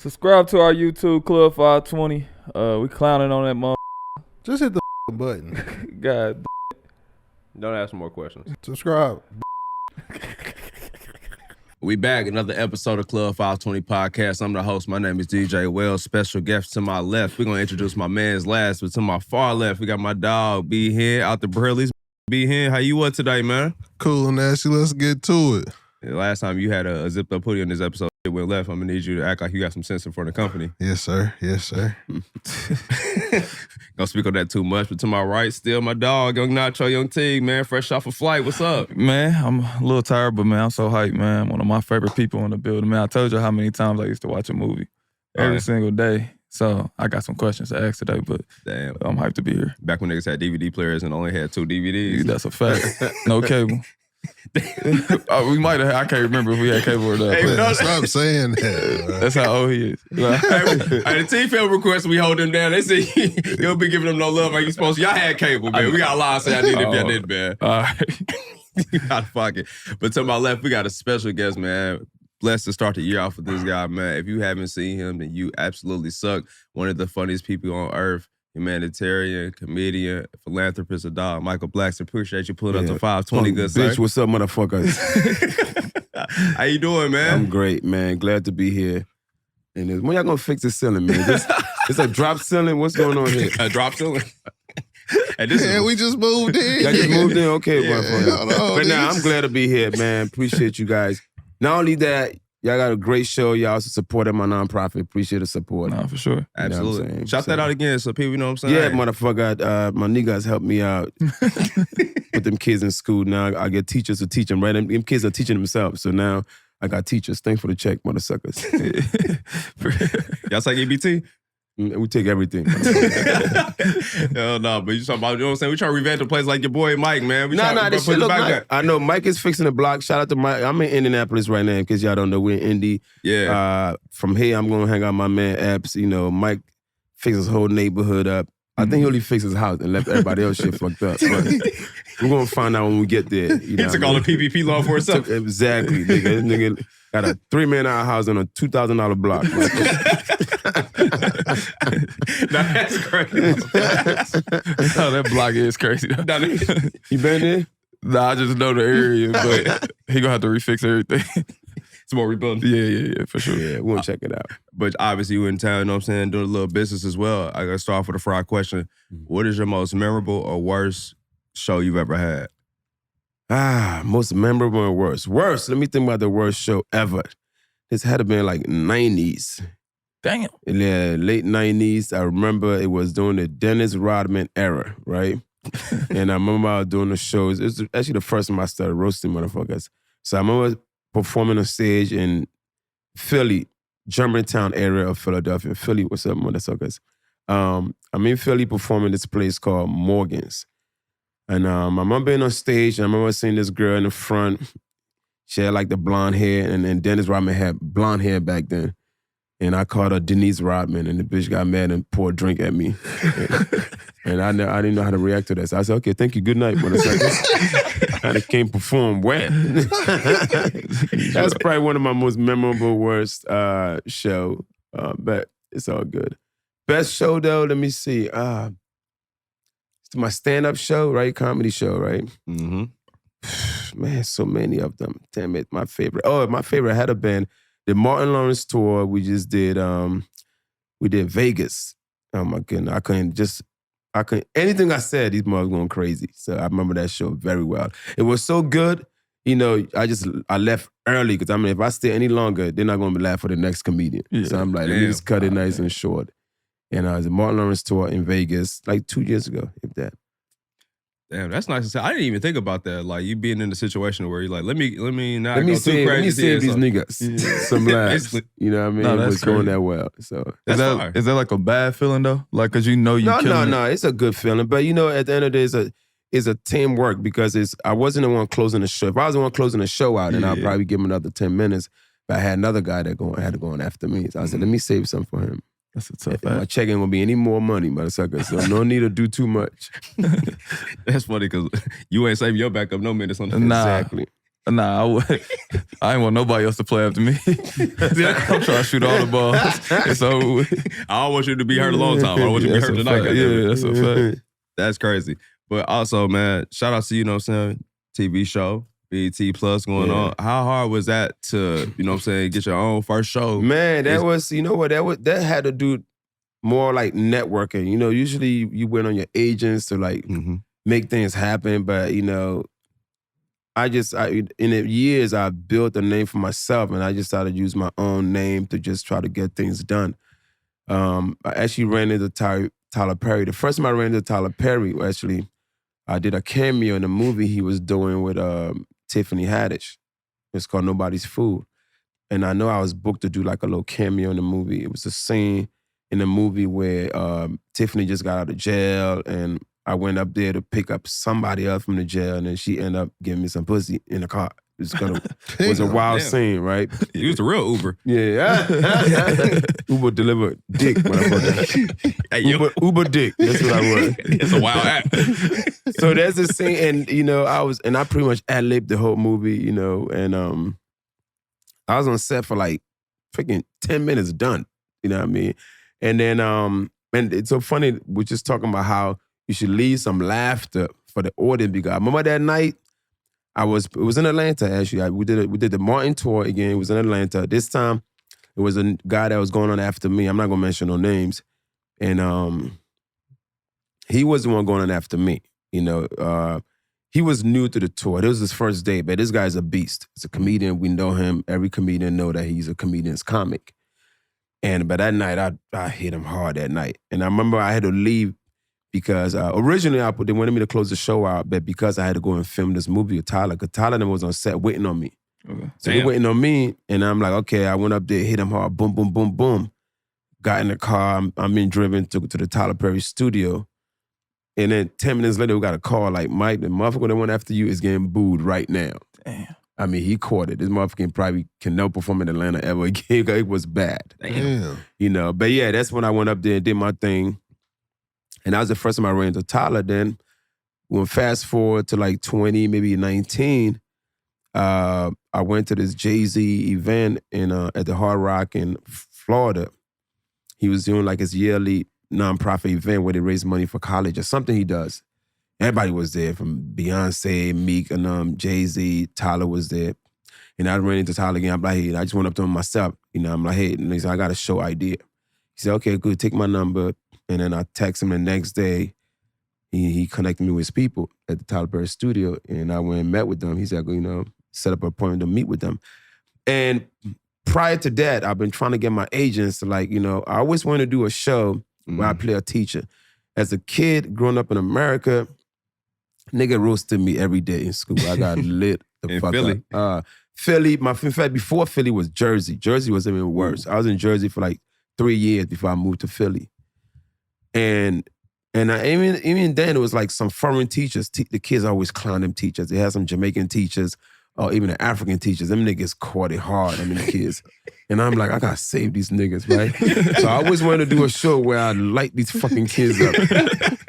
Subscribe to our YouTube Club 520. We clowning on that mother. Just hit the button. God. Don't ask more questions. Subscribe. We back, another episode of Club 520 Podcast. I'm the host. My name is DJ Wells. Special guest to my left. We're going to introduce my man's last, but to my far left, we got my dog, B Hen, out the Burleys. B Hen, how you was today, man? Cool and nasty. Let's get to it. The last time you had a zipped up hoodie on this episode, it went left. I'm going to need you to act like you got some sense in front of the company. Yes, sir. Yes, sir. Don't speak on that too much, but to my right, still my dog, Young Nacho, Young Teague, man, fresh off a flight. What's up? Man, I'm a little tired, but man, I'm so hyped, man. One of my favorite people in the building, man. I told you how many times I used to watch a movie every single day. So I got some questions to ask today, but damn, I'm hyped to be here. Back when niggas had DVD players and only had 2 DVDs. That's a fact. No cable. We might have. I can't remember if we had cable or not. Hey, stop saying that. That's how old he is. The team film request, we hold him down. They say you don't be giving them no love like you supposed to. Y'all had cable, man. We got a lot to say I did if y'all did, man. All right. You gotta fuck it. But to my left, we got a special guest, man. Blessed to start the year off with this guy, man. If you haven't seen him, then you absolutely suck. One of the funniest people on earth. Humanitarian, comedian, philanthropist, a dog. Michael Blackson, appreciate you pulling up to 520, good sir. Bitch, what's up, motherfuckers? How you doing, man? I'm great, man. Glad to be here. And when y'all gonna fix the ceiling, man? It's a drop ceiling? What's going on here? A drop ceiling? We just moved in. Y'all just moved in? Okay, motherfucker. But now I'm glad to be here, man. Appreciate you guys. Not only that, y'all got a great show. Y'all also supported my nonprofit. Appreciate the support. Nah, for sure. Absolutely. You know Shout that out again so people, you know what I'm saying? Yeah, motherfucker. My niggas helped me out. Put them kids in school. Now I get teachers to teach them, right? Them kids are teaching themselves. So now I got teachers. Thanks for the check, motherfuckers. Y'all take EBT? We take everything. Hell no, but you talking about, you know what I'm saying? We trying to revamp the place like your boy Mike, man. Nah, this shit look nice. I know Mike is fixing the block. Shout out to Mike. I'm in Indianapolis right now, because y'all don't know, we're in Indy. Yeah. From here, I'm going to hang out with my man Apps. You know, Mike fixes his whole neighborhood up. I think he only fixed his house and left everybody else shit fucked up. But we're going to find out when we get there. You know, he took all the PPP loan for himself. Exactly, nigga. This nigga got a $3 million house on a $2,000 block. Now that's crazy. Oh, that block is crazy. You been there? Nah, I just know the area, but he gonna have to refix everything. It's more rebuilding. Yeah, for sure. Yeah, we'll check it out. But obviously you in town, you know what I'm saying, doing a little business as well. I gotta start off with a fried question. What is your most memorable or worst show you've ever had? Most memorable and worst. Worst, let me think about the worst show ever. This had to been like 90s. Damn. In the late 90s, I remember it was during the Dennis Rodman era, right? And I remember I was doing the shows. It was actually the first time I started roasting motherfuckers. So I remember performing on stage in Philly, Germantown area of Philadelphia. Philly, what's up, motherfuckers? I'm in Philly performing this place called Morgan's. And I remember being on stage, and I remember seeing this girl in the front. She had like the blonde hair, and Dennis Rodman had blonde hair back then. And I called her Denise Rodman, and the bitch got mad and poured a drink at me. And I didn't know how to react to that. So I said, okay, thank you, good night, motherfuckers. I came perform wet. That's probably one of my most memorable worst show, but it's all good. Best show though, let me see. It's my stand-up show, right? Comedy show, right? Mm-hmm. Man, so many of them. Damn it, my favorite. Oh, my favorite had been the Martin Lawrence tour. We just did, we did Vegas. Oh my goodness, I couldn't, anything I said, these motherfuckers going crazy. So I remember that show very well. It was so good, you know, I left early, because I mean, if I stay any longer, they're not going to be laugh for the next comedian. Yeah. So I'm like, let me just cut it nice and short. And I was at Martin Lawrence tour in Vegas like 2 years ago, if that. Damn, that's nice to say. I didn't even think about that. Like you being in a situation where you're like, let me not go too crazy. Let me save these niggas some laughs. You know what I mean? No, it was going that well. So is that like a bad feeling though? Like, cause you know you No, it's a good feeling. But you know, at the end of the day, it's a teamwork, because I wasn't the one closing the show. If I was the one closing the show out, then I'd probably give him another 10 minutes. But I had another guy that had to go on after me. So I said, let me save some for him. That's a tough My check ain't gonna be any more money, motherfucker. So no need to do too much. That's funny, because you ain't saving your backup no minutes on that. Exactly. Nah, I ain't want nobody else to play after me. I'm trying to shoot all the balls. It's over with. I don't want you to be hurt a long time. I don't want you to be hurt tonight. Yeah, that's a fact. That's crazy. But also, man, shout out to you know what I'm saying, TV show, BET Plus going on. How hard was that to, you know what I'm saying, get your own first show? Man, that was, you know what, that had to do more like networking. You know, usually you went on your agents to like make things happen, but you know, in the years I built a name for myself, and I just started to use my own name to just try to get things done. I actually ran into Tyler Perry. The first time I ran into Tyler Perry, actually, I did a cameo in a movie he was doing with Tiffany Haddish. It's called Nobody's Fool. And I know I was booked to do like a little cameo in the movie. It was a scene in the movie where Tiffany just got out of jail, and I went up there to pick up somebody else from the jail, and then she ended up giving me some pussy in the car. It was a wild scene, right? You was the real Uber. Yeah. Uber delivered dick, motherfucker. Hey, Uber dick. That's what I was. It's a wild app. So there's a scene, and you know, I pretty much ad-libbed the whole movie, you know, and I was on set for like freaking 10 minutes done. You know what I mean? And then and it's so funny, we're just talking about how you should leave some laughter for the audience, because I remember that night, it was in Atlanta, actually. We did the Martin tour again. It was in Atlanta. This time, it was a guy that was going on after me. I'm not going to mention no names. And he was the one going on after me. You know, he was new to the tour. It was his first day, but this guy's a beast. He's a comedian. We know him. Every comedian know that he's a comedian's comic. But that night, I hit him hard that night. And I remember I had to leave because originally they wanted me to close the show out, but because I had to go and film this movie with Tyler, because Tyler was on set waiting on me. Okay. So they waiting on me, and I'm like, okay, I went up there, hit him hard, boom, boom, boom, boom. Got in the car, I'm being driven to the Tyler Perry studio. And then 10 minutes later, we got a call like, Mike, the motherfucker that went after you is getting booed right now. Damn. I mean, he caught it. This motherfucker probably can never perform in Atlanta ever again. It was bad. Damn. You know, but yeah, that's when I went up there and did my thing. And that was the first time I ran into Tyler. Then, when fast forward to like 20, maybe 19, I went to this Jay-Z event at the Hard Rock in Florida. He was doing like his yearly nonprofit event where they raise money for college or something he does. Everybody was there, from Beyonce, Meek, and Jay-Z. Tyler was there. And I ran into Tyler again. I'm like, hey, I just went up to him myself. You know, I'm like, hey, and he said, I got a show idea. He said, okay, good, take my number. And then I text him the next day. He connected me with his people at the Tyler Perry studio. And I went and met with them. He said, you know, set up an appointment to meet with them. And prior to that, I've been trying to get my agents to like, you know, I always wanted to do a show where I play a teacher. As a kid growing up in America, nigga roasted me every day in school. I got lit the In fuck Philly? up. Philly, in fact, before Philly was Jersey. Jersey was even worse. I was in Jersey for like 3 years before I moved to Philly. And even then, it was like some foreign teachers. The kids always clown them teachers. They had some Jamaican teachers or even the African teachers. Them niggas caught it hard, the kids. And I'm like, I gotta save these niggas, right? So I always wanted to do a show where I light these fucking kids up.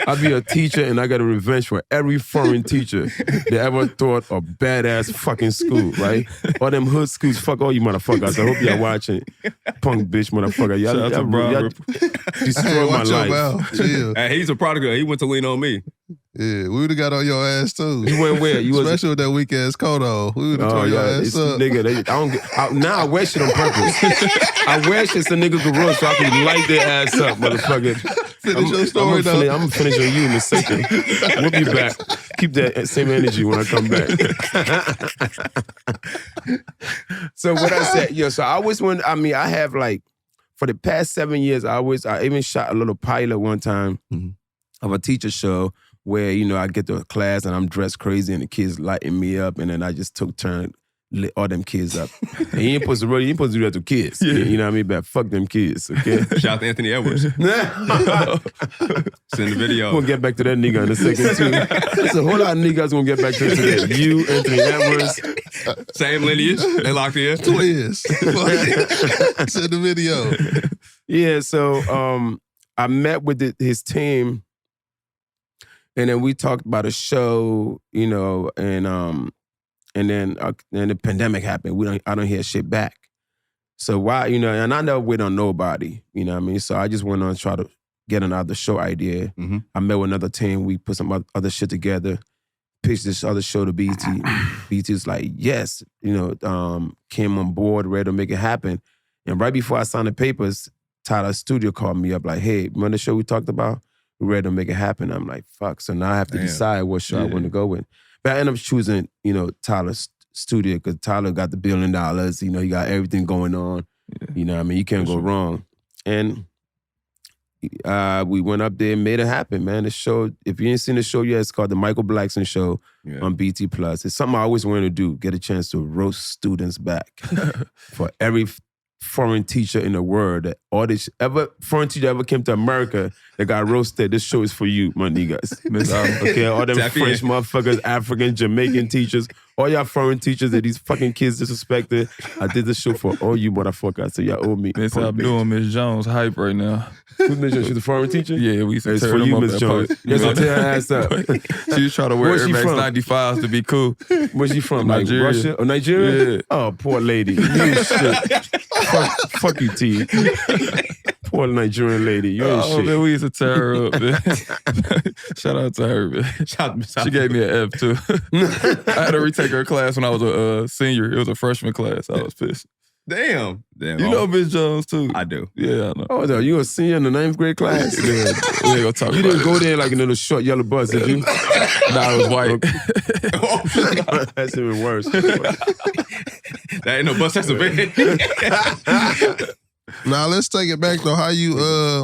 I'd be a teacher and I got a revenge for every foreign teacher that ever taught a badass fucking school, right? All them hood schools, fuck all you motherfuckers. I hope y'all watching. Punk bitch motherfucker. Y'all destroy my life. Hey, he's a prodigal. He went to lean on me. Yeah, we would have got on your ass too. You went where? Especially with that weak ass coat on. We would have tore your ass up. Nigga, now I wear shit on purpose. I wear shit so niggas can run so I can light their ass up, motherfucker. Finish your story though. I'm gonna finish on you in a second. We'll be back. Keep that same energy when I come back. So what I said, so I always I have like, for the past 7 years, I even shot a little pilot one time of a teacher show where, you know, I get to a class and I'm dressed crazy and the kids lighting me up, and then I just took turn lit all them kids up. And you ain't supposed to do that to kids. Yeah. You know what I mean? But fuck them kids, okay? Shout out to Anthony Edwards. Send the video. We're gonna get back to that nigga in a second too. There's a whole lot of niggas gonna get back to that. You, Anthony Edwards. Same lineage. They locked in. Twins. Send the video. Yeah, so I met with his team, and then we talked about a show, you know, and And then the pandemic happened. I don't hear shit back. So why, and I never wait on nobody, you know what I mean? So I just went on to try to get another show idea. Mm-hmm. I met with another team. We put some other shit together, pitched this other show to BT. BT was like, yes, came on board, ready to make it happen. And right before I signed the papers, Tyler Studio called me up like, hey, remember the show we talked about? We're ready to make it happen. I'm like, fuck. So now I have to decide what show I want to go with. But I ended up choosing, Tyler's Studio because Tyler got the $1 billion. He got everything going on. Yeah. You know what I mean? You can't go wrong. And we went up there and made it happen, man. The show, if you ain't seen the show yet, it's called The Michael Blackson Show on BT+. It's something I always wanted to do, get a chance to roast students back. For every foreign teacher in the world, foreign teacher ever came to America that got roasted, this show is for you, my niggas. Okay, all them French motherfuckers, African, Jamaican teachers, all y'all foreign teachers that these fucking kids disrespected. I did this show for all you motherfuckers, so y'all owe me. That's how I'm doing Miss Jones hype right now. Who's Miss Jones? She's a foreign teacher? Yeah, we used to it's tear for them you, up Miss Jones. Yes, I tear her ass up. She was trying to wear Where's she Air Max from? 95s to be cool. Where's she from? Nigeria. Like Russia? Oh, Nigeria? Yeah. Oh, poor lady. You ain't shit. Fuck you, T. Poor Nigerian lady. You ain't shit. Man, we used to tear her up, man. Shout out to her, man. She gave me an F, too. I had to retake her class when I was a senior. It was a freshman class. I was pissed. Damn. You know Miss Jones, too. I do. Yeah, I know. Oh, no, you a senior in the 9th grade class? Yeah, we ain't gonna talk You about didn't go there like in a little short yellow bus, did you? Nah, it was white. That's even worse. That ain't no bus, that's a van. Now let's take it back to how you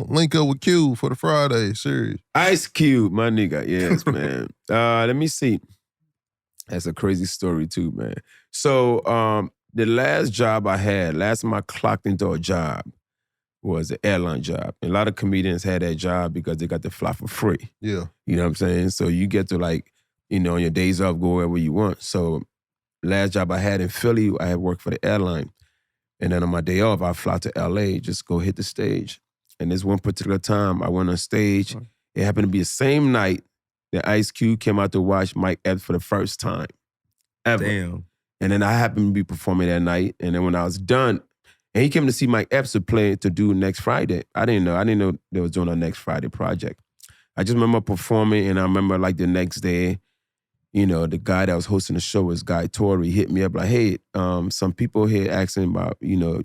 link up with Q for the Friday series. Ice Cube, my nigga. Yes, man. Let me see. That's a crazy story too, man. So the last job I had, last time I clocked into a job was an airline job. And a lot of comedians had that job because they got to fly for free. Yeah. You know what I'm saying? So you get to on your days off, go wherever you want. So last job I had in Philly, I had worked for the airline. And then on my day off, I fly to LA, just go hit the stage. And this one particular time, I went on stage. It happened to be the same night that Ice Cube came out to watch Mike Epps for the first time ever. Damn. And then I happened to be performing that night. And then when I was done, and he came to see Mike Epps to do next Friday. I didn't know they was doing a next Friday project. I just remember performing, and I remember the next day, the guy that was hosting the show was Guy Torrey, hit me up like, hey, some people here asking about, you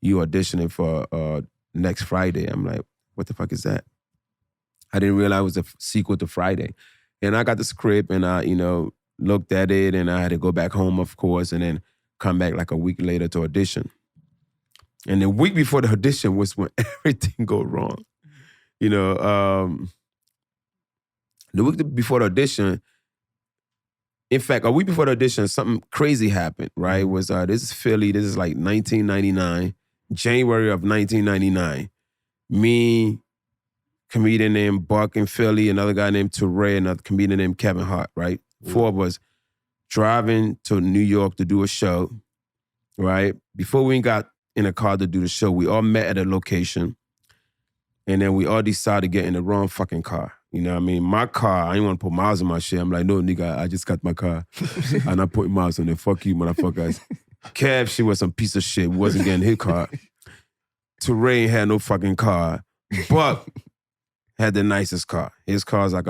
auditioning for next Friday. I'm like, what the fuck is that? I didn't realize it was a sequel to Friday. And I got the script and I, looked at it and I had to go back home, of course, and then come back like a week later to audition. And the week before the audition was when everything go wrong. The week before the audition, in fact, a week before the audition, something crazy happened, right? Was this is Philly, this is like 1999, January of 1999. Me, comedian named Buck in Philly, another guy named Touré, another comedian named Kevin Hart, right? Four of us driving to New York to do a show, right? Before we got in a car to do the show, we all met at a location, and then we all decided to get in the wrong fucking car. You know what I mean? My car, I didn't want to put miles on my shit. I'm like, no, nigga, I just got my car. And I put miles on it. Fuck you, motherfuckers. Kev, she was some piece of shit. Wasn't getting his car. Touré had no fucking car. Buck had the nicest car. His car's like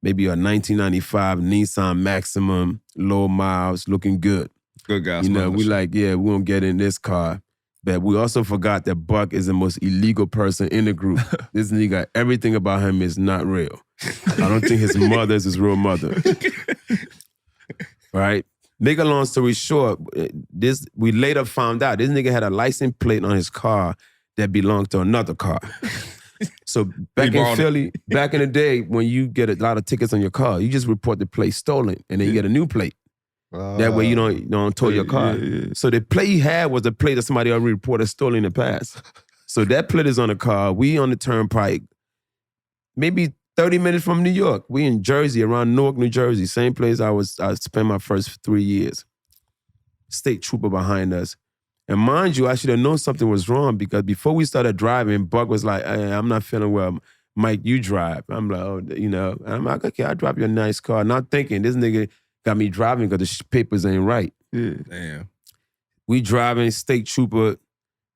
maybe a 1995 Nissan Maximum, low miles, looking good. Good guys. We like, yeah, we won't get in this car. But we also forgot that Buck is the most illegal person in the group. This nigga, everything about him is not real. I don't think his mother is his real mother. Right? Make a long story short, we later found out this nigga had a license plate on his car that belonged to another car. So back in Philly, back in the day, when you get a lot of tickets on your car, you just report the plate stolen and then you get a new plate. That way you don't tow your car. Yeah. So the plate he had was a plate that somebody already reported stolen in the past. So that plate is on the car. We on the turnpike, maybe 30 minutes from New York. We in Jersey, around Newark, New Jersey. Same place I spent my first 3 years. State trooper behind us. And mind you, I should have known something was wrong because before we started driving, Buck was like, hey, I'm not feeling well. Mike, you drive. I'm like, and I'm like, okay, I'll drive you a nice car. Not thinking this nigga got me driving because the papers ain't right. Yeah. Damn. We driving, state trooper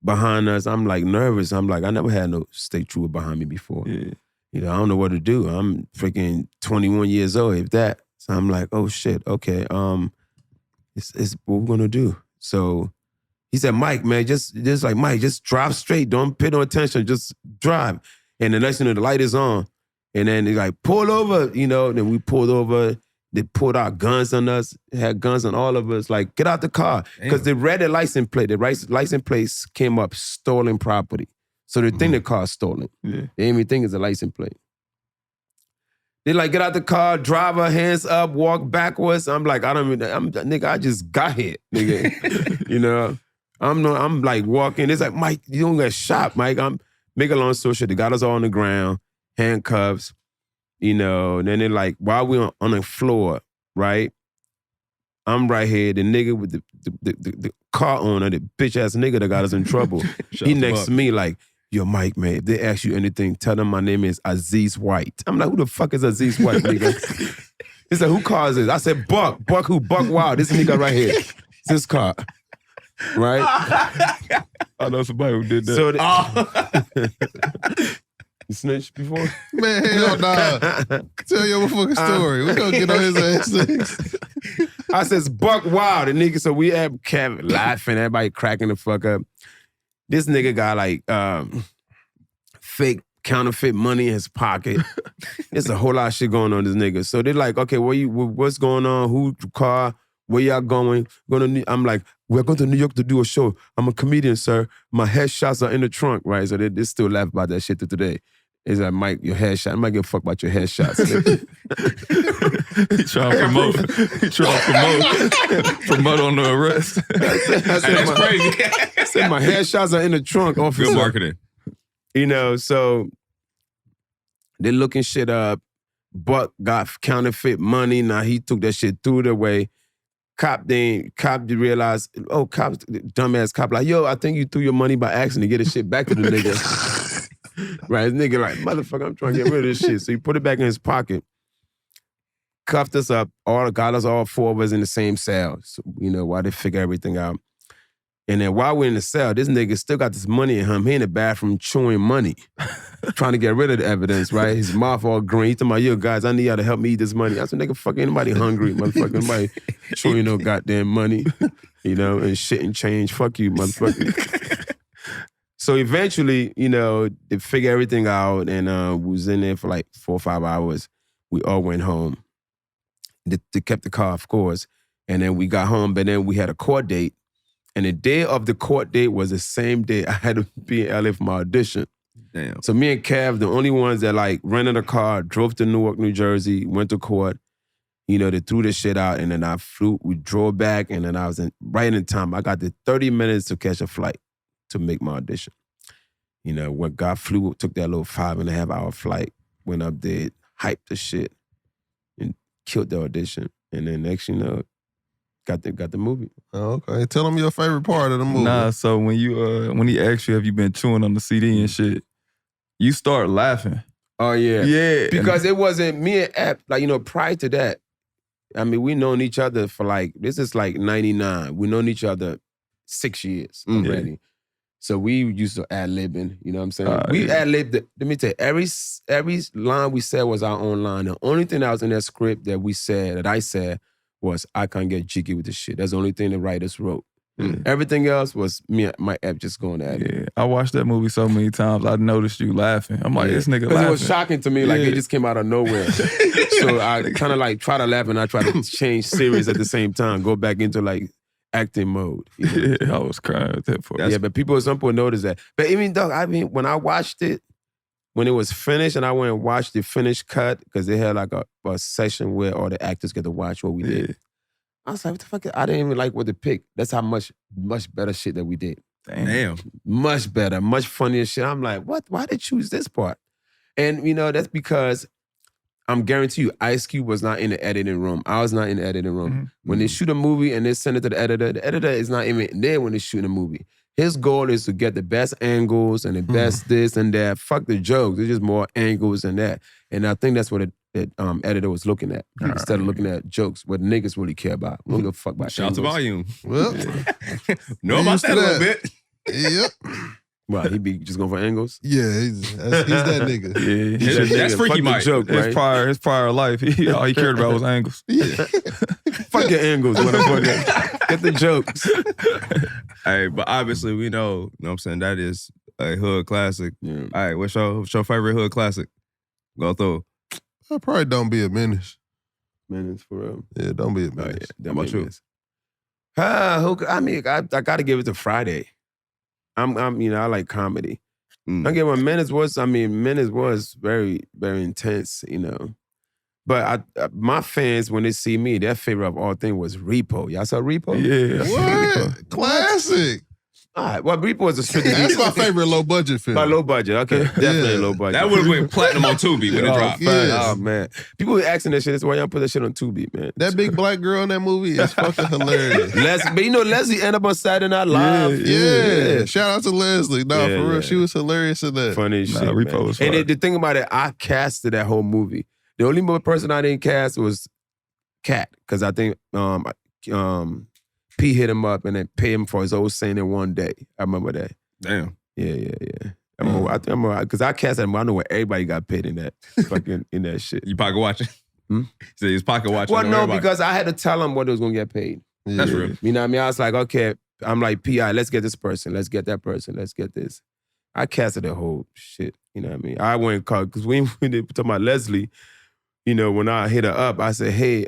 behind us. I'm like nervous. I'm like, I never had no state trooper behind me before. Yeah. You know, I don't know what to do. I'm freaking 21 years old, if that. So I'm like, oh shit, okay. It's what we're gonna do. So he said, Mike, man, just drive straight. Don't pay no attention. Just drive. And the next thing you know, the light is on. And then they like, pull over, you know. Then we pulled over. They pulled out guns on us, had guns on all of us, like, get out the car. Because they read the license plate. The license plate came up stolen property. So they think the car's stolen. Yeah. They didn't even think it's a license plate. They like, get out the car, driver, hands up, walk backwards. I'm like, nigga, I just got here, nigga. You know? I'm like walking. It's like, Mike, you don't get shot, Mike. Make a long story short, they got us all on the ground, handcuffs. You know, and then they're like, while we're on the floor, right? I'm right here, the nigga with the car owner, the bitch-ass nigga that got us in trouble. He next to me like, yo, Mike, man, if they ask you anything, tell them my name is Aziz White. I'm like, who the fuck is Aziz White, nigga? He said, who car is this? I said, Buck. Buck who? Buck Wild. This nigga right here. It's this car. Right? I know somebody who did that. So you snitched before? Man, hell nah. Tell your motherfucking story. We gonna get on his ass next. I says, Buck Wild. The nigga, so we have Kevin laughing, everybody cracking the fuck up. This nigga got like fake counterfeit money in his pocket. There's a whole lot of shit going on with this nigga. So they're like, okay, what's going on? Who car? Where y'all going? I'm like, we're going to New York to do a show. I'm a comedian, sir. My headshots are in the trunk, right? So they still laugh about that shit to today. It's like, Mike, your headshot. I'm not give a fuck about your headshots. He trying to promote on the arrest. That's crazy. I said my headshots are in the trunk, officer. Good marketing. You know, so they looking shit up. Buck got counterfeit money. Now he took that shit through the way. Cop realized, dumbass cop like, yo, I think you threw your money by accident to get the shit back to the nigga. Right, this nigga like, motherfucker, I'm trying to get rid of this shit. So he put it back in his pocket, cuffed us up, got us all four of us in the same cell. So, you know, while they figure everything out. And then while we're in the cell, this nigga still got this money in him. He in the bathroom chewing money, trying to get rid of the evidence, right? His mouth all green. He talking about, yo, guys, I need y'all to help me eat this money. I said, nigga, fuck anybody hungry, motherfucker. Nobody chewing no goddamn money, you know, and shit and change. Fuck you, motherfucker. So eventually, you know, they figure everything out, and we was in there for like 4 or 5 hours. We all went home. They kept the car, of course, and then we got home, but then we had a court date, and the day of the court date was the same day I had to be in LA for my audition. Damn. So me and Kev, the only ones that like rented a car, drove to Newark, New Jersey, went to court. You know, they threw this shit out, and then we drove back, and then I was right in time. I got the 30 minutes to catch a flight to make my audition. You know, took that little 5.5 hour flight, went up there, hyped the shit, and killed the audition. And then next, you know, got the movie. Oh, okay. Tell them your favorite part of the movie. Nah, so when he asked you have you been chewing on the CD and shit, you start laughing. Oh yeah. Yeah. Because it wasn't me and App, like, you know, prior to that, I mean, we known each other for like, this is like 99. We known each other 6 years already. So we used to ad-libbing, you know what I'm saying? We ad-libbed, let me tell you, every line we said was our own line. The only thing that was in that script that I said was, I can't get jiggy with this shit. That's the only thing the writers wrote. Everything else was me and my app just going at it. Yeah, I watched that movie so many times, I noticed you laughing. I'm like, this nigga laughing. Because it was shocking to me, like it just came out of nowhere. So I kind of like try to laugh and I try to change serious at the same time, go back into like acting mode. You know? Yeah, I was crying with that part. Yeah, but people at some point noticed that. But even though, I mean, when I watched it, when it was finished and I went and watched the finished cut, because they had like a session where all the actors get to watch what we did. I was like, what the fuck? I didn't even like what to pick. That's how much better shit that we did. Damn. Much better, much funnier shit. I'm like, what? Why did they choose this part? And, you know, that's because I'm guarantee you, Ice Cube was not in the editing room. I was not in the editing room. Mm-hmm. When they shoot a movie and they send it to the editor is not even there when they shoot a movie. His goal is to get the best angles and the best this and that. Fuck the jokes. There's just more angles than that. And I think that's what that editor was looking at. Instead of looking at jokes, what niggas really care about. We don't give a fuck about Shout out to angles. Volume. Well, Know about used that to a little that. bit. Yep. Well, he be just going for angles. Yeah, he's that nigga. Yeah, He's that That's nigga. Freaky Fuck the Mike. joke, right? his prior life, all he cared about was angles. Yeah. Fuck your angles, motherfucker. Get the jokes. Hey, but obviously we know, you know what I'm saying, that is a hood classic. Yeah. All right, what's your favorite hood classic? Go through. I probably Don't Be a Menace. Minutes for real. Yeah, Don't Be a Oh, yeah. Menace. How about you? I got to give it to Friday. I'm I like comedy. Mm. I get what Menace was very, very intense, you know. But my fans, when they see me, their favorite of all things was Repo. Y'all saw Repo? Yeah. What? Classic. All right. Well, Repo was a strictly That's my favorite low budget film. By low budget. Okay, definitely Yeah. low budget. That would have went platinum on Tubi when it dropped. Yes. Oh man, people were asking that shit. That's why y'all put that shit on Tubi, man. That big black girl in that movie is fucking hilarious. But you know, Leslie ended up on Saturday Night Live. Yeah. Shout out to Leslie. Nah, Yeah, for real, yeah. she was hilarious in that. Funny shit. Repo man. was And fire. the thing about it, I casted that whole movie. The only person I didn't cast was Cat, because I think P hit him up and then paid him for his old saying in one day. I remember that. Damn. Yeah. Because I cast him. I know where everybody got paid in that fucking in that shit. You pocket watching? Hmm? So he's pocket watching. Well, Don't no, worry about it. because I had to tell him what it was gonna get paid. That's Yeah. real. You know what I mean? I was like, okay, I'm like, PI, let's get this person, let's get that person, let's get this. I casted the whole shit. You know what I mean? I went and called, because when they talking about Leslie, you know, when I hit her up, I said, hey,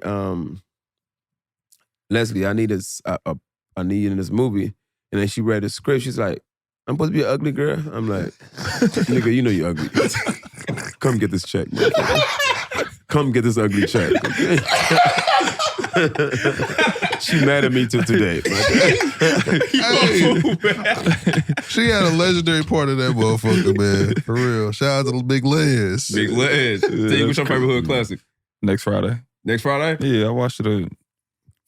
Leslie, I need I need you in this movie. And then she read the script. She's like, I'm supposed to be an ugly girl? I'm like, nigga, you know you're ugly. Come get this check, man. Come get this ugly check. Okay? She mad at me till today. Hey, she had a legendary part of that motherfucker, man. For real. Shout out to Big Les. Big Ledge. Tell you what's your favorite hood classic? Next Friday. Next Friday? Yeah, I watched it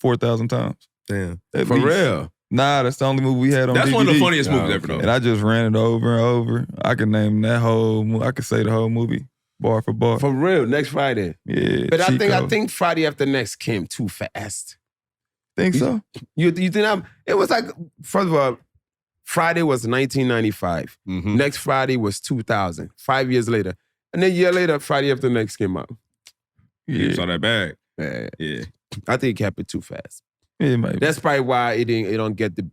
4,000 times. Damn. At For least. real. Nah, that's the only movie we had on That's DVD. one of the funniest movies Oh, ever, though. And I just ran it over and over. I could name that whole I could say the whole movie, bar for bar. For real, next Friday. Yeah. But I Chico. think Friday after next came too fast. Think so? You think it was like, first of all, Friday was 1995. Mm-hmm. Next Friday was 2000. 5 years later. And then a year later, Friday after next came out. You Yeah. saw that bag. Yeah. Yeah. I think it kept it too fast. Yeah, maybe. That's probably why it don't get the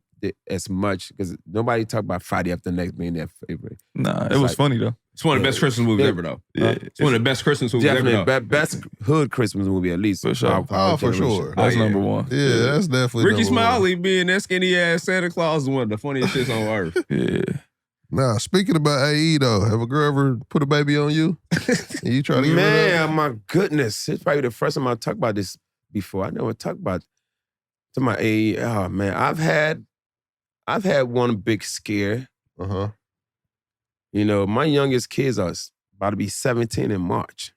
as much, because nobody talk about Friday after next being their favorite. Nah, it It's was like- funny though. It's one of the Yeah. best Christmas movies Yeah. ever, though. Yeah. It's one of the best Christmas movies ever, Definitely though. best hood Christmas movie, at least. For sure. Oh, for sure. That's Oh, yeah. number one. Yeah, that's definitely Ricky number one. Smiley being that skinny ass Santa Claus is one of the funniest shits on earth. Yeah. Nah, speaking about AE though, have a girl ever put a baby on you? And you try to get rid of it? Man, my goodness. It's probably the first time I talked about this before. I never talked about AE. Oh man, I've had one big scare. Uh-huh. You know, my youngest kids are about to be 17 in March.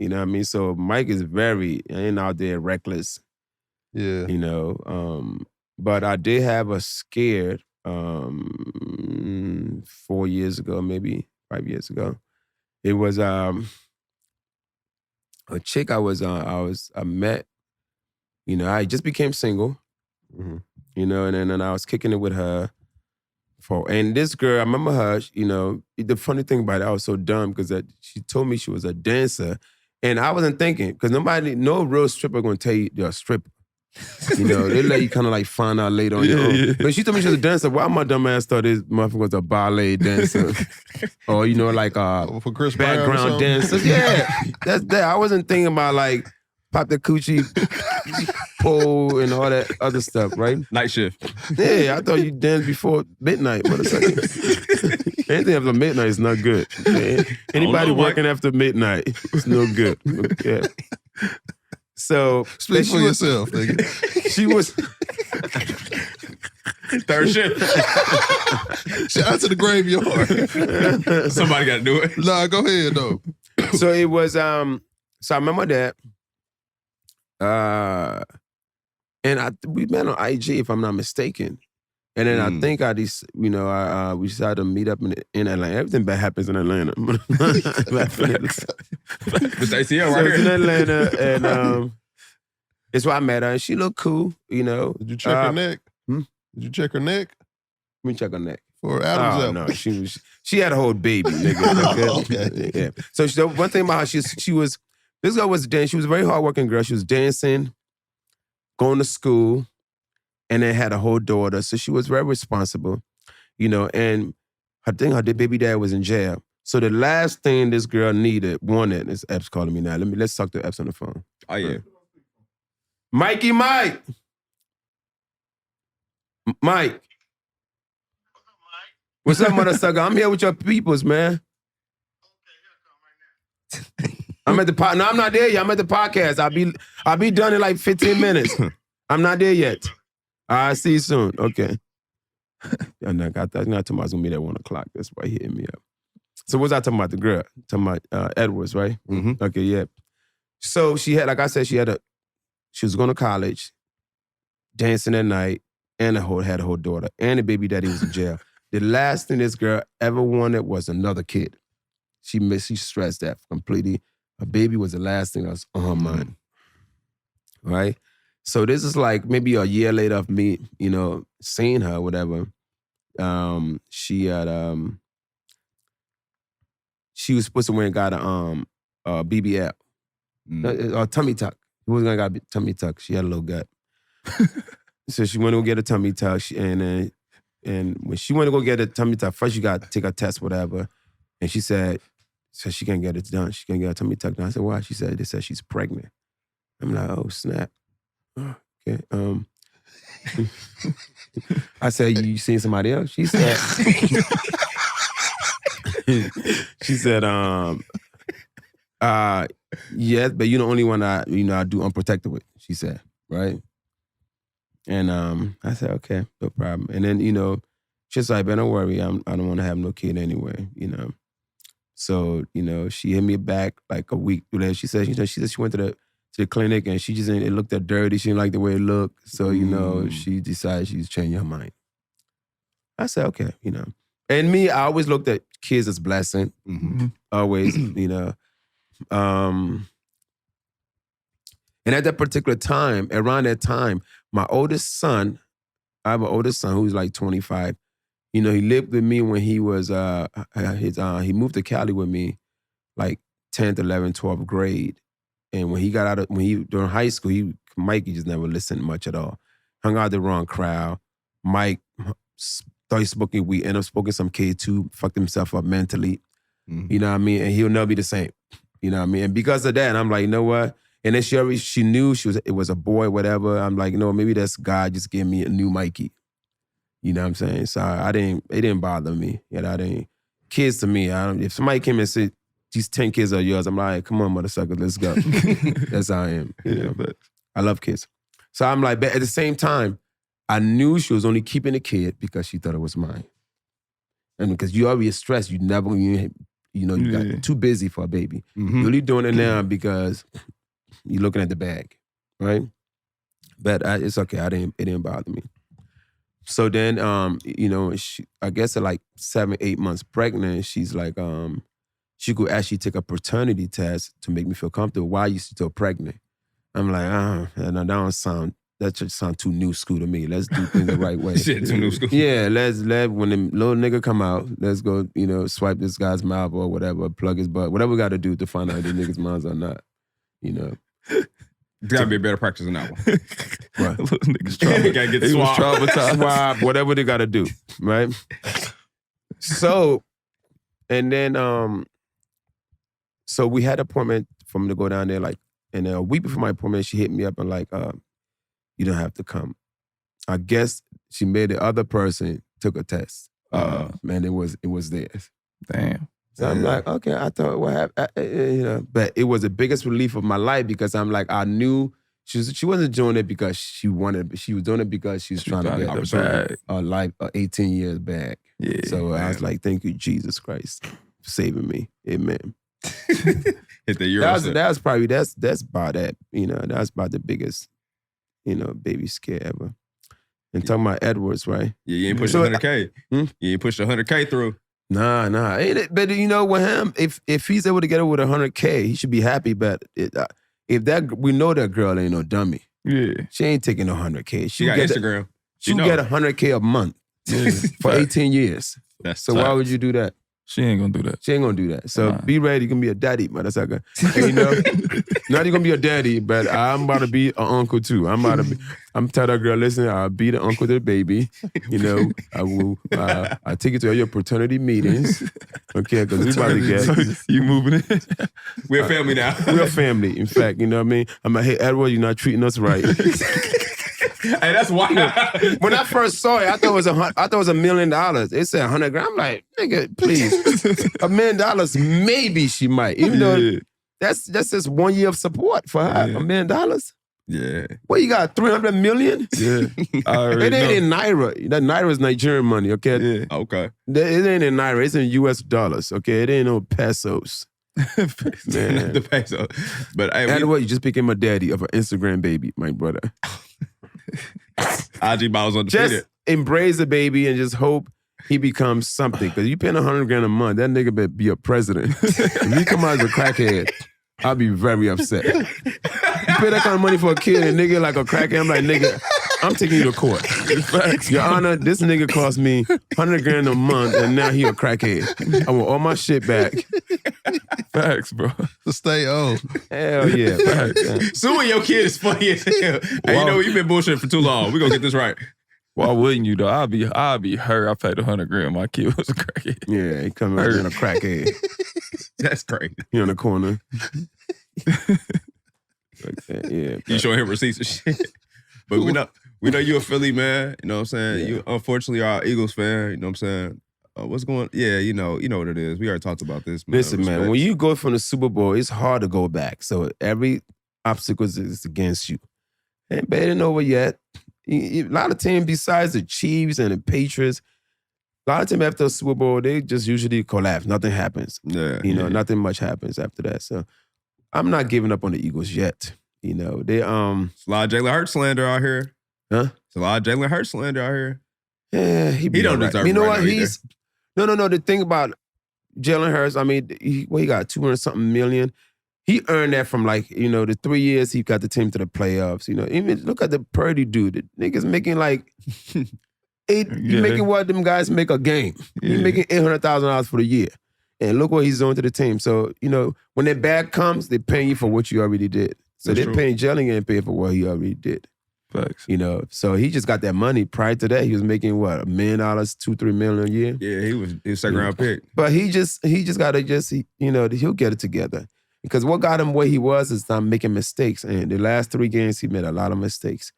You know what I mean? So Mike is ain't out there reckless, Yeah. you know. But I did have a scare 4 years ago, maybe 5 years ago. It was a chick I met. You know, I just became single. Mhm. You know, and then I was kicking it with her. And this girl, I remember her, you know, the funny thing about it, I was so dumb because she told me she was a dancer. And I wasn't thinking, because no real stripper gonna tell you they're a stripper. You know, they let you kind of like find out later on your own. Yeah. But she told me she was a dancer. Why my dumb ass thought this motherfucker was a ballet dancer? Or, you know, like For Chris Brown or background something? dancers. Yeah, that's that. I wasn't thinking about like pop the coochie pole and all that other stuff, right? Night shift. Yeah, I thought you danced before midnight. What a second. Anything after midnight is not good. Man. Anybody know, Mike. working after midnight is no good. Okay. So Speak she for was- yourself, nigga. She was Third shift. Shout out to the graveyard. Somebody got to do it. Nah, go ahead though. so it was so I remember that. And we met on IG, if I'm not mistaken. And then I think we decided to meet up in Atlanta. Everything bad happens in Atlanta. Mr. ACL So right it's in here. Atlanta, and it's where I met her, and she looked cool, you know. Did you check her neck? Hmm? Did you check her neck? Let me check her neck. For Adam's Oh, apple? no, she had a whole baby, nigga. Okay. Yeah. So the one thing about her, she was, this girl was dancing. She was a very hardworking girl. She was dancing, going to school, and then had a whole daughter. So she was very responsible, you know, and her baby dad was in jail. So the last thing this girl wanted, this Epps calling me now. Let's talk to Epps on the phone. Oh, yeah. Mike. Mike. What's up, mother sucker? I'm here with your peoples, man. I'm at the No, I'm not there yet. I'm at the podcast. I'll be done in like 15 minutes. I'm not there yet. I'll see you soon. Okay. I thought I was gonna be there at 1 o'clock. That's why he hit me up. So what's I talking about? The girl. Talking about Edwards, right? Mm-hmm. Okay, yeah. So she had, like I said, she was going to college, dancing at night, and had a whole daughter, and the baby daddy was in jail. The last thing this girl ever wanted was another kid. She stressed that completely. A baby was the last thing that was on her mind. Right? So this is like maybe a year later of me, you know, seeing her, whatever. She was supposed to went and got a BBL. Or tummy tuck. She wasn't gonna got a tummy tuck. She had a little gut. So she went to go get a tummy tuck. And when she went to go get a tummy tuck, first you got to take a test, whatever. And she said she can't get it done. She can't get a tummy tuck done. I said, why? She said, they said she's pregnant. I'm like, oh, snap. Okay. I said, you seen somebody else? She said, yes, but you're the only one I do unprotected with, she said, right? And I said, okay, no problem. And then, you know, she's like, but don't worry, I don't want to have no kid anyway, you know. So, you know, she hit me back like a week later. She said she went to the clinic and she just it looked at dirty. She didn't like the way it looked. So, you know, she decided she's changing her mind. I said, okay, you know. And me, I always looked at kids as blessing. Mm-hmm. Always, you know. And at that particular time, around that time, my oldest son, I have an oldest son who's like 25. You know, he lived with me when he was, he moved to Cali with me like 10th, 11th, 12th grade. And when he got during high school, Mikey just never listened much at all. Hung out the wrong crowd. Mike started smoking weed, ended up smoking some kid too, fucked himself up mentally. Mm-hmm. You know what I mean? And he'll never be the same. You know what I mean? And because of that, I'm like, you know what? And then she knew it was a boy, whatever. I'm like, you know, maybe that's God just gave me a new Mikey. You know what I'm saying? So it didn't bother me. You know, kids to me, if somebody came and said, these 10 kids are yours, I'm like, come on, mother sucker, let's go. That's how I am. You know? But I love kids. So I'm like, but at the same time, I knew she was only keeping the kid because she thought it was mine. And because you already stressed, you got too busy for a baby. Mm-hmm. You're only doing it now because you're looking at the bag, right? But it's okay. It didn't bother me. So then, you know, I guess at like 7-8 months pregnant, she's like, she could actually take a paternity test to make me feel comfortable. Why are you still pregnant? I'm like, that just sound too new school to me. Let's do things the right way. Shit, too new school. Yeah, when the little nigga come out, let's go, you know, swipe this guy's mouth or whatever, plug his butt, whatever we got to do to find out if the niggas' minds or not, you know. There's got to be a better practice than that one. Right. Little niggas traumatized. Swab, whatever they got to do, right? So, and then, so we had an appointment for me to go down there, like, and a week before my appointment, she hit me up and like, you don't have to come. I guess she made the other person took a test. Man, it was theirs. Damn. So I'm like, okay, I thought what happened, you know, but it was the biggest relief of my life because I'm like, I knew she wasn't doing it because she wanted, but she was doing it because she was trying to get a 18 years back. Yeah, so man. I was like, thank you, Jesus Christ, for saving me. Amen. Hit the Euro. That's about that, you know, that's about the biggest, you know, baby scare ever. And talking about Edwards, right? Yeah, you ain't pushed 100K. You ain't pushed 100K through. Nah. Ain't it? But you know, with him, if he's able to get it with $100K, he should be happy. But if we know that girl ain't no dummy. Yeah. She ain't taking no $100K. She got Instagram. She'll get $100K a month for 18 years. So why would you do that? She ain't gonna do that. She ain't gonna do that. So be ready. You're gonna be a daddy, motherfucker. You know, not you gonna be a daddy, but I'm about to be an uncle too. I'm telling that girl, listen, I'll be the uncle to the baby. You know, I will. I take you to all your paternity meetings. Okay, because we about to get. So you moving in? We're a family now. We're a family. In fact, you know what I mean. I'm like, hey Edward, you're not treating us right. Hey, that's why. When I first saw it, I thought it was $1 million. It said 100 grand. I'm like, nigga, please, $1 million, maybe she might. Even though that's just 1 year of support for her. $1 million. Yeah. What you got? 300 million? Yeah. It ain't in Naira. That Naira is Nigerian money. Okay. Yeah. Okay. It ain't in Naira. It's in U.S. dollars. Okay. It ain't no pesos. Man. The peso. But hey, Edward, you just became a daddy of an Instagram baby, my brother. IG Ball's undefeated. Just embrace the baby and just hope he becomes something. Because you paying $100 grand a month, that nigga better be a president. If he come out as a crackhead, I'll be very upset. You pay that kind of money for a kid and nigga like a crackhead, I'm like, nigga, I'm taking you to court. Facts. Your Honor, this nigga cost me $100 grand a month and now he a crackhead. I want all my shit back. Facts, bro. To stay old. Hell yeah. Facts. Suing your kid is funny as hell. Hey, you know what? You've been bullshitting for too long. We're gonna get this right. Why wouldn't you though? I'll be hurt. I paid $100 grand. My kid was a crackhead. Yeah, he coming out in a crackhead. That's crazy. He on the corner. Yeah. You showing him receipts and shit. But we know you a Philly man. You know what I'm saying? Yeah. You unfortunately are an Eagles fan. You know what I'm saying? What's going on? Yeah, you know what it is. We already talked about this. Man. Listen, man, when you go from the Super Bowl, it's hard to go back. So every obstacle is against you. Ain't bad and over yet. A lot of teams besides the Chiefs and the Patriots, a lot of teams after the Super Bowl, they just usually collapse. Nothing happens. Yeah. Nothing much happens after that. So I'm not giving up on the Eagles yet. You know, they It's a lot of Jalen Hurts slander out here. Huh? It's a lot of Jalen Hurts slander out here. Yeah, He don't deserve it. You know right what? now No. The thing about Jalen Hurts, I mean, he got 200-something million. He earned that from the 3 years he got the team to the playoffs. You know, even look at the Purdy dude. The nigga's making making what them guys make a game. He's making $800,000 for the year. And look what he's doing to the team. So, you know, when that bag comes, they're paying you for what you already did. So they're paying Jalen and paying for what he already did. Facts. You know, so he just got that money. Prior to that, he was making what, $1 million, $2-3 million a year. Yeah, he was second round pick. But he just gotta he'll get it together. Because what got him where he was is not making mistakes. And the last 3 games, he made a lot of mistakes.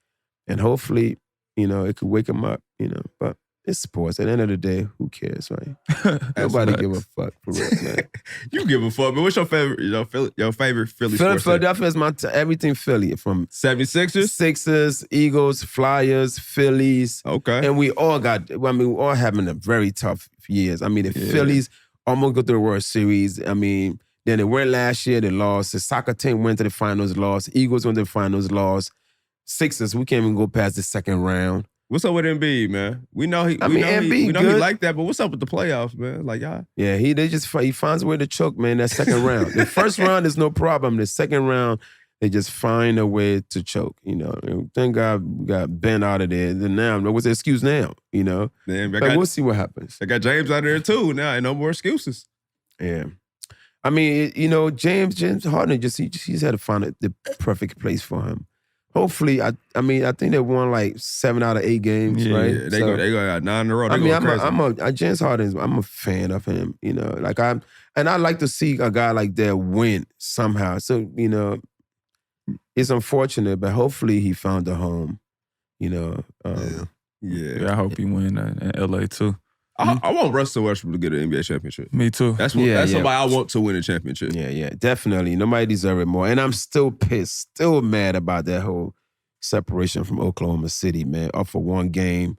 And hopefully, you know, it could wake him up, you know. But it's sports. At the end of the day, who cares, right? Nobody give a fuck, for real, man. You give a fuck, but what's your favorite, your favorite Philly sports team? Philadelphia is my everything Philly. From 76ers? Sixers, Eagles, Flyers, Phillies. Okay. And we all having a very tough years. I mean, the Phillies almost got to the World Series. I mean, then they went last year, they lost. The soccer team went to the finals, lost. Eagles went to the finals, lost. Sixers, we can't even go past the second round. What's up with Embiid, man? We know he like that, but what's up with the playoffs, man? Like, y'all. Yeah, he finds a way to choke, man, that second round. The first round is no problem. The second round, they just find a way to choke, you know. And thank God we got Ben out of there. And now, what's the excuse now, you know? Man, we'll see what happens. They got James out there, too, now, and no more excuses. Yeah. I mean, you know, James Harden he's had to find the perfect place for him. Hopefully, I think they won 7 out of 8 games, right? Yeah, they got 9 in a row. James Harden, I'm a fan of him, you know. And I like to see a guy like that win somehow. So, you know, it's unfortunate, but hopefully he found a home, you know. Yeah, I hope he win in LA too. I want Russell Westbrook to get an NBA championship. Me too. That's somebody I want to win a championship. Yeah, definitely. Nobody deserves it more. And I'm still pissed, still mad about that whole separation from Oklahoma City, man, up for 1 game.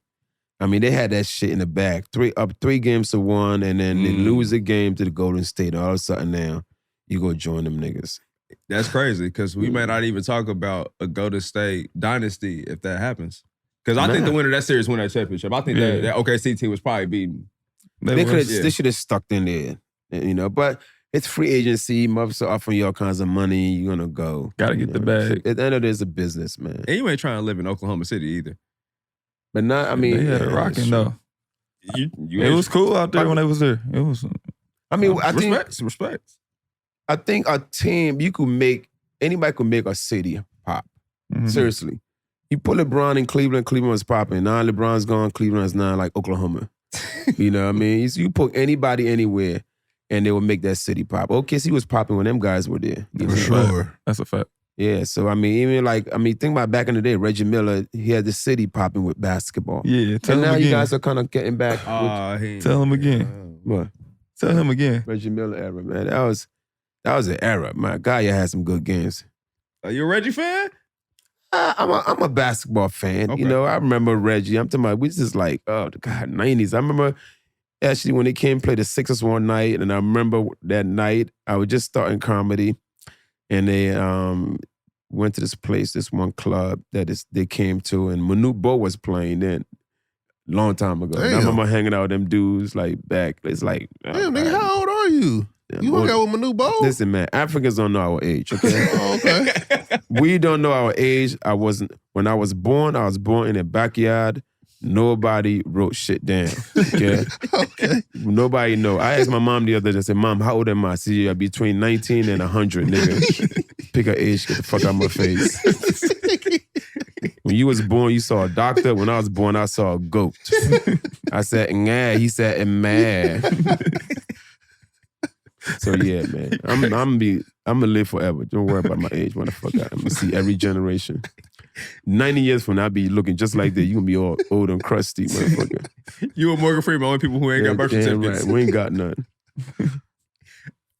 I mean, they had that shit in the bag. 3 games to 1, and then they lose a game to the Golden State. All of a sudden now, you go join them niggas. That's crazy, because we may not even talk about a Golden State dynasty if that happens. Because I think the winner of that series won that championship. I think that OKC team was probably beating They should have stuck in there, you know. But it's free agency. Motherfuckers are offering you all kinds of money. You're gonna go. Gotta get the bag. At the end of it, it's a business, man. And you ain't trying to live in Oklahoma City either. But not. I mean, they had it rocking though. It was cool out there when they was there. It was. I mean, I respect. I think a team anybody could make a city pop. Mhm. Seriously. You put LeBron in Cleveland was popping. Now LeBron's gone, Cleveland's now like Oklahoma. You know what I mean? You put anybody anywhere and they will make that city pop. OKC was popping when them guys were there. For sure. That's a fact. Yeah, so I mean, think about back in the day, Reggie Miller, he had the city popping with basketball. Yeah, and now you guys are kind of getting back. Tell him again. What? Tell him again. Reggie Miller era, man. That was an era. My God, you had some good games. Are you a Reggie fan? I'm a basketball fan. Okay. You know, I remember Reggie. I'm talking about, we just like, oh, God, 90s. I remember actually when he came play the Sixers one night, and I remember that night, I was just starting comedy, and they went to this one club that they came to, and Manute Bo was playing then, long time ago. And I remember hanging out with them dudes like back. It's like, damn, nigga, how old are you? You hung out with Manute Bo? Listen, man, Africans don't know our age, okay? Oh, okay. We don't know our age. When I was born in a backyard. Nobody wrote shit down, okay? Okay. Nobody know. I asked my mom the other day, I said, Mom, how old am I? I said, yeah, between 19 and 100, nigga. Pick an age, get the fuck out of my face. When you was born, you saw a doctor. When I was born, I saw a goat. I said, nah. He said, mad. So yeah, man. I'm gonna live forever. Don't worry about my age, motherfucker. I'm gonna see every generation. 90 years from now, I'll be looking just like that. You gonna be all old and crusty, motherfucker. You and Morgan Freeman, only people who ain't got birth certificates. Right. We ain't got none.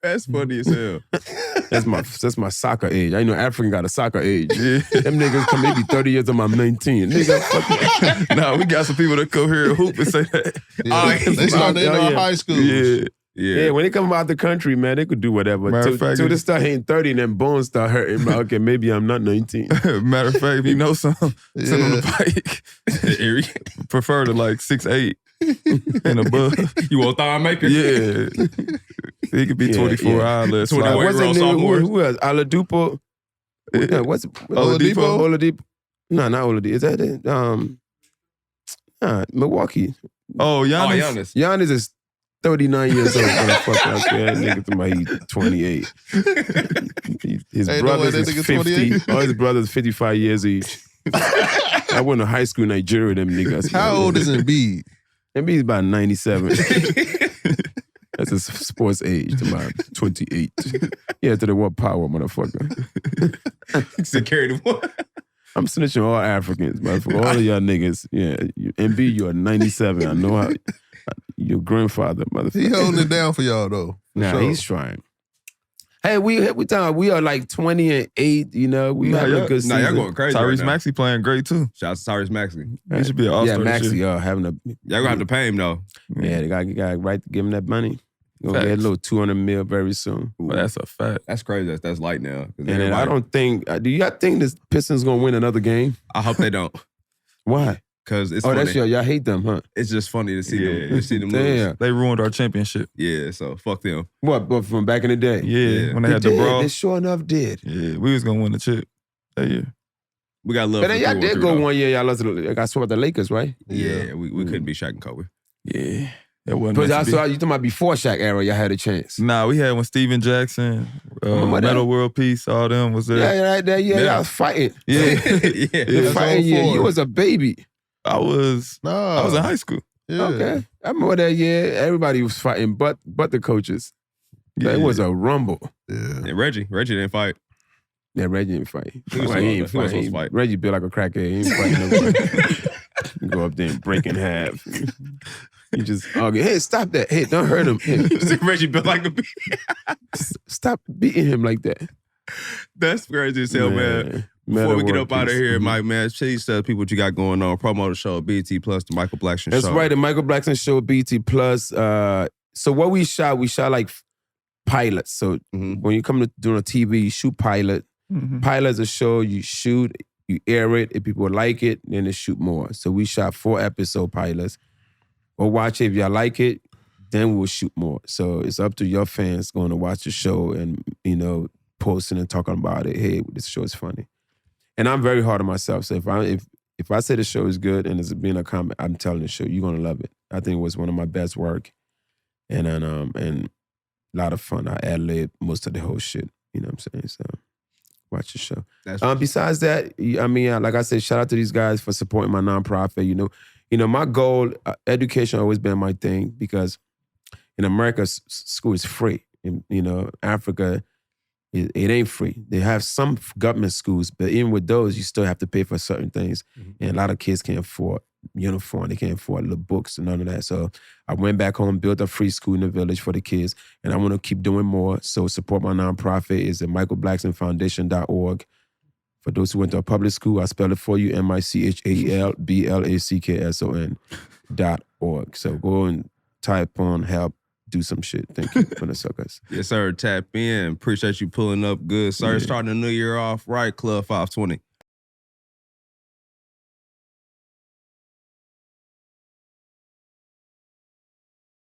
That's funny as hell. That's my soccer age. I know African got a soccer age. Yeah. Them niggas come maybe 30 years on my 19. Nigga, fuck Nah, we got some people that come here and hoop and say that. Yeah, they started in our high school. Yeah, when they come out the country, man, they could do whatever. Till they start hitting 30 and then bones start hurting. Like, okay, maybe I'm not 19. Matter of fact, if you know something, send on the bike. Prefer to like 6'8" and above. You want thigh maker? Yeah. He could be 24 hours. What's the name? Who else? Oladipo? What's Oladipo? Oladipo? No, not Oladipo. Is that it? Milwaukee. Oh, Giannis. Giannis is 39 years old, motherfucker. Okay, that nigga talking about he's 28. His brothers is 50. All his brothers 55 years each. I went to high school in Nigeria, them niggas. How old is Embiid? Embiid's about 97. That's his sports age, about 28. Yeah, to the what power, motherfucker. He said carry the one. I'm snitching all Africans, motherfucker. All of y'all niggas. Yeah, Embiid, you are 97. I know how. Your grandfather, motherfucker. He holding it down for y'all though. Nah, he's trying. Hey, we are like 20 and 8. You know, we having a good season. Y'all going crazy. Tyrese right Maxey playing great too. Shout out to Tyrese Maxey. He should be an all-star. Yeah, Maxey, y'all having a. Y'all gonna have to pay him though. Yeah, they got right to give him that money. Gonna get a little 200 mil very soon. Well, that's a fact. That's crazy. That's light now. And then I don't think. Do y'all think the Pistons gonna win another game? I hope they don't. Why? Because it's funny. That's y'all hate them, huh? It's just funny to see them. To see them Damn. lose. They ruined our championship. Yeah, so fuck them. What? But from back in the day? Yeah, when they had the brawl. They sure enough did. Yeah, we was gonna win the chip that year. We got love. But then y'all did go one year. Y'all lost. Got swept the Lakers, right? Yeah, we couldn't be Shaq and Kobe. Yeah, that wasn't. But you talking about before Shaq era? Y'all had a chance. Nah, we had when Steven Jackson, Metal World Peace, all them was there. Yeah, right there. Yeah, y'all was fighting. Yeah, The fighting year. You was a baby. I was in high school. Yeah. Okay, I remember that year. Everybody was fighting, but the coaches. Yeah. It was a rumble. Yeah. And Reggie didn't fight. Yeah, Reggie didn't fight. He was supposed to fight. Reggie built like a crackhead. He ain't fighting nobody. Go up there and break in half. You just argue. Hey, stop that. Hey, don't hurt him. Hey. Reggie built like a Stop beating him like that. That's crazy as hell, man. Before we get up out of here, Mike, man, please tell people what you got going on. Promo the show, BT Plus, the Michael Blackson Show. That's right, the Michael Blackson Show, BT Plus. So what we shot like pilots. So when you come to doing a TV, you shoot pilot. Pilot is a show you shoot, you air it. If people like it, then they shoot more. So we shot 4 episode pilots. Go watch it. If y'all like it, then we'll shoot more. So it's up to your fans going to watch the show and, posting and talking about it. Hey, this show is funny. And I'm very hard on myself. So if I say the show is good and it's being a comment, I'm telling the show, you're going to love it. I think it was one of my best work. And a lot of fun. I ad-lib most of the whole shit. You know what I'm saying? So watch the show. Besides that, I mean, like I said, shout out to these guys for supporting my nonprofit. My goal, education always been my thing because in America, school is free. In Africa, it ain't free. They have some government schools, but even with those, you still have to pay for certain things. Mm-hmm. And a lot of kids can't afford uniform. They can't afford the books and none of that. So I went back home, built a free school in the village for the kids, and I want to keep doing more. So support my nonprofit is at michaelblacksonfoundation.org. For those who went to a public school, I spell it for you, MICHAELBLACKSON.org. So go and type on help. Do some shit. Thank you for the suckers. Yes, sir. Tap in. Appreciate you pulling up good, sir. Yeah. Starting the new year off right, Club 520.